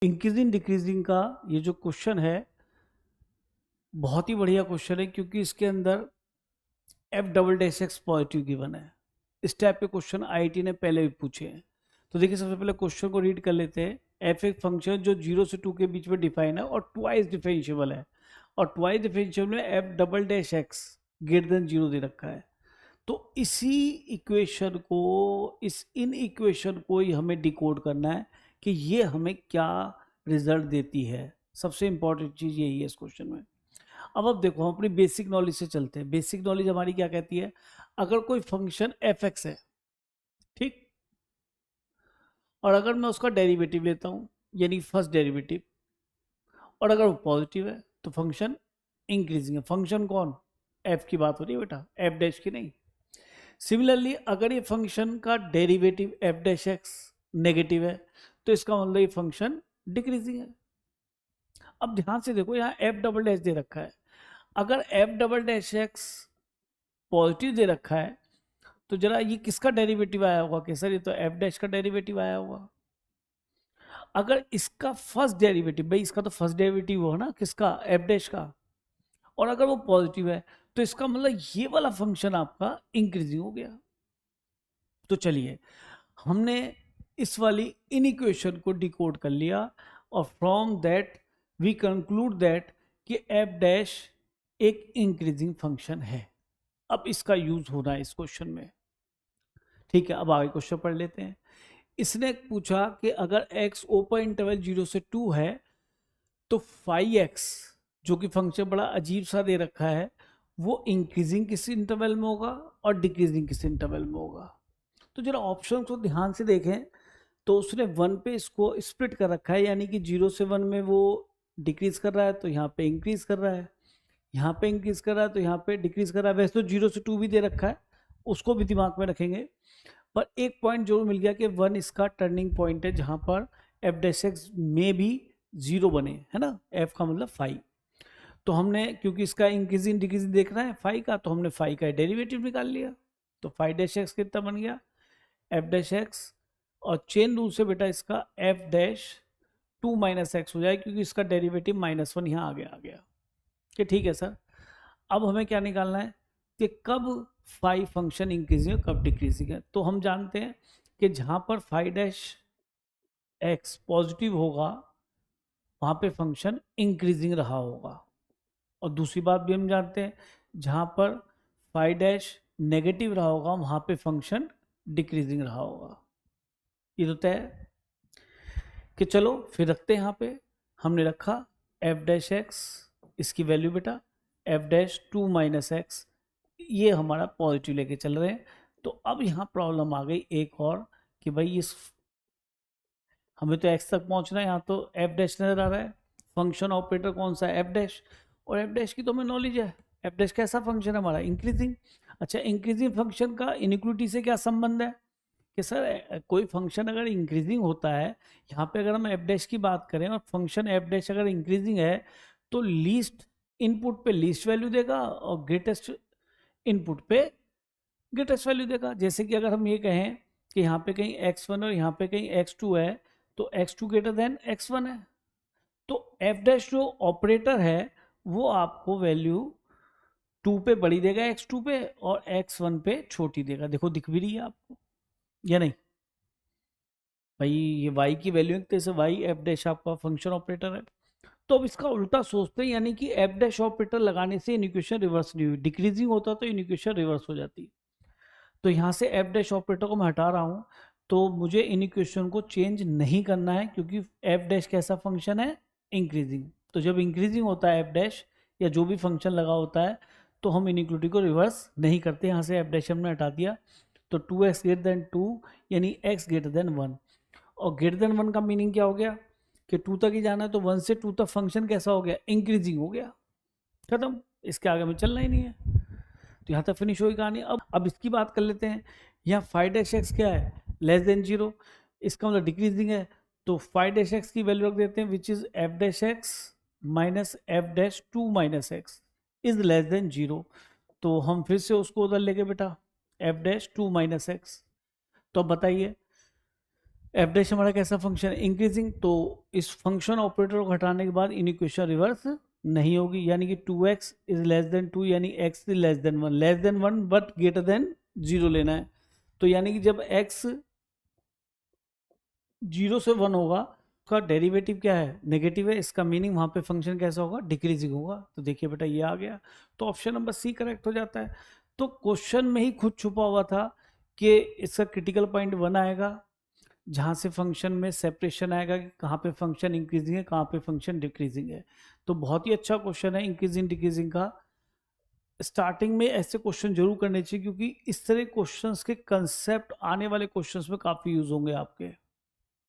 Increasing decreasing का ये जो क्वेश्चन है बहुत ही बढ़िया क्वेश्चन है, क्योंकि इसके अंदर F double dash X positive given है। इस टाइप के क्वेश्चन आईआईटी ने पहले भी पूछे हैं। तो देखिए, सबसे पहले क्वेश्चन को रीड कर लेते हैं। एफ एक फंक्शन जो 0 से 2 के बीच में डिफाइन है और ट्वाइस डिफरेंशिएबल है, और ट्वाइस डिफरेंशिएबल में F double dash x greater than 0 दे रखा है। तो इसी इक्वेशन को, इस इन इक्वेशन को ही हमें डिकोड करना है कि ये हमें क्या रिजल्ट देती है। सबसे इंपॉर्टेंट चीज यही है इस क्वेश्चन में। अब देखो, हम अपनी बेसिक नॉलेज से चलते हैं। बेसिक नॉलेज हमारी क्या कहती है? अगर कोई फंक्शन एफ एक्स है, ठीक, और अगर मैं उसका डेरिवेटिव लेता हूं, यानी फर्स्ट डेरिवेटिव, और अगर वो पॉजिटिव है तो फंक्शन इंक्रीजिंग है। फंक्शन कौन? एफ की बात हो रही है बेटा, एफ डैश की नहीं। सिमिलरली अगर ये फंक्शन का derivative F dash x negative है तो इसका मतलब ये फंक्शन डिक्रीजिंग है। अब ध्यान से देखो, यहाँ एफ डबल डैश दे रखा है। अगर F double dash X positive दे रखा है तो जरा ये किसका डेरिवेटिव आया होगा? कि सर ये तो एफ डैश का डेरिवेटिव आया होगा। अगर इसका फर्स्ट डेरिवेटिव, भाई इसका तो फर्स्ट डेरिवेटिव हो ना, किसका? एफ डैश का, और अगर वो पॉजिटिव है तो इसका मतलब ये वाला फंक्शन आपका इंक्रीजिंग हो गया। तो चलिए, हमने इस वाली इनइक्वेशन को डिकोड कर लिया, और from that we concluded that कि एफ डैश एक इंक्रीजिंग फंक्शन है। अब इसका यूज होना है इस क्वेश्चन में। ठीक है, अब आगे क्वेश्चन पढ़ लेते हैं। इसने पूछा कि अगर x ओपन इंटरवल 0 से 2 है तो फाई x, जो कि फंक्शन बड़ा अजीब सा दे रखा है, वो इंक्रीजिंग किस इंटरवल में होगा और डिक्रीजिंग किस इंटरवल में होगा। तो जरा ऑप्शन को ध्यान से देखें तो उसने 1 पे इसको स्प्लिट कर रखा है, यानी कि 0 से 1 में वो डिक्रीज कर रहा है तो यहाँ पे इंक्रीज कर रहा है, यहाँ पे इंक्रीज कर रहा है तो यहाँ पे डिक्रीज कर रहा है। वैसे तो 0 से 2 भी दे रखा है, उसको भी दिमाग में रखेंगे, पर एक पॉइंट जरूर मिल गया कि 1 इसका टर्निंग पॉइंट है जहां पर एफ डैश एक्स में भी 0 बने, है ना। एफ का मतलब फाई। तो हमने, क्योंकि इसका इंक्रीजिंग डिक्रीजिंग देख रहा है फाई का, तो हमने फाई का डेरिवेटिव निकाल लिया। तो फाई डैश एक्स कितना बन गया? एफ डैश एक्स, और चेन रूल से बेटा इसका एफ डैश 2 माइनस एक्स हो जाए, क्योंकि इसका डेरिवेटिव -1 यहाँ आ गया कि ठीक है सर। अब हमें क्या निकालना है कि कब फाई फंक्शन इंक्रीजिंग है, कब डिक्रीजिंग है। तो हम जानते हैं कि जहां पर फाई डैश एक्स पॉजिटिव होगा वहां पे फंक्शन इंक्रीजिंग रहा होगा, और दूसरी बात भी हम जानते हैं, जहां पर फाई डैश नेगेटिव रहा होगा वहां पे फंक्शन डिक्रीजिंग रहा होगा। ये तो तय है कि चलो फिर रखते हैं। यहाँ पे हमने रखा एफ डैश एक्स, इसकी वैल्यू बेटा एफ डैश 2 माइनस एक्स, ये हमारा पॉजिटिव लेके चल रहे हैं। तो अब यहाँ प्रॉब्लम आ गई एक और, कि भाई इस हमें तो एक्स तक पहुँचना है, यहाँ तो एफ डैश नजर आ रहा है। फंक्शन ऑपरेटर कौन सा है? एफ डैश, और एफ डैश की तो हमें नॉलेज है। एफ डैश कैसा फंक्शन है हमारा? इंक्रीजिंग। अच्छा, इंक्रीजिंग फंक्शन का इनिक्विटी से क्या संबंध है? कि सर कोई फंक्शन अगर इंक्रीजिंग होता है, यहाँ पे अगर हम एफ डैश की बात करें और फंक्शन एफ डैश अगर इंक्रीजिंग है तो लीस्ट इनपुट पे लीस्ट वैल्यू देगा और ग्रेटेस्ट इनपुट पे ग्रेटेस्ट वैल्यू देगा। जैसे कि अगर हम ये कहें कि यहाँ पे कहीं x1 और यहाँ पे कहीं x2 है तो x2 ग्रेटर देन x1 है, तो f डैश जो ऑपरेटर है वो आपको वैल्यू 2 पे बड़ी देगा x2 पे, और x1 पे छोटी देगा। देखो दिख भी रही है आपको या नहीं? भाई ये y की वैल्यू है, जैसे y f डैश आपका फंक्शन ऑपरेटर है। तो अब इसका उल्टा सोचते हैं, यानी कि f डैश ऑपरेटर लगाने से इक्वेशन रिवर्स नहीं हुई, डिक्रीजिंग होता तो इक्वेशन रिवर्स हो जाती। तो यहाँ से एफ डैश ऑपरेटर को मैं हटा रहा हूँ, तो मुझे इन इक्वेशन को चेंज नहीं करना है, क्योंकि एफ डैश कैसा फंक्शन है? इंक्रीजिंग। तो जब इंक्रीजिंग होता है एफ डैश या जो भी फंक्शन लगा होता है तो हम इनिक्विटी को रिवर्स नहीं करते। यहाँ से एफ डैश हमने हटा दिया, तो 2x ग्रेटर देन 2 यानी x ग्रेटर देन 1, और ग्रेटर देन 1 का मीनिंग क्या हो गया कि 2 तक ही जाना है, तो 1 से 2 तक फंक्शन कैसा हो गया? इंक्रीजिंग हो गया। खत्म, इसके आगे में चलना ही नहीं है। तो यहाँ तक फिनिश हुई कहानी। अब इसकी बात कर लेते हैं। यहाँ फाइव डैश एक्स क्या है? लेस देन 0, इसका मतलब डिक्रीजिंग है। तो फाइव डैश एक्स की वैल्यू रख देते हैं which is F dash x minus F dash 2 minus x is less than 0। तो हम फिर से उसको उधर लेके बेटा एफ डैश 2 माइनस एक्स। तो अब बताइए एफ डैश हमारा कैसा फंक्शन है, इंक्रीजिंग, तो इस फंक्शन ऑपरेटर को हटाने के बाद इनिक्वेशन रिवर्स नहीं होगी, यानी कि 2x इज लेस देन 2, यानी x is less than 1 but greater than 0 लेना है। तो यानी कि जब x 0 से 1 होगा, उसका डेरिवेटिव क्या है, नेगेटिव है, इसका मीनिंग वहां पे फंक्शन कैसा होगा, डिक्रीजिंग होगा। तो देखिए बेटा ये आ गया, तो ऑप्शन नंबर सी करेक्ट हो जाता है। तो क्वेश्चन में ही खुद छुपा हुआ था कि इसका क्रिटिकल पॉइंट 1 आएगा, जहाँ से फंक्शन में सेपरेशन आएगा कि कहाँ पे फंक्शन इंक्रीजिंग है, कहाँ पे फंक्शन डिक्रीजिंग है। तो बहुत ही अच्छा क्वेश्चन है इंक्रीजिंग डिक्रीजिंग का। स्टार्टिंग में ऐसे क्वेश्चन जरूर करने चाहिए, क्योंकि इस तरह क्वेश्चंस के कंसेप्ट आने वाले क्वेश्चंस में काफ़ी यूज होंगे आपके।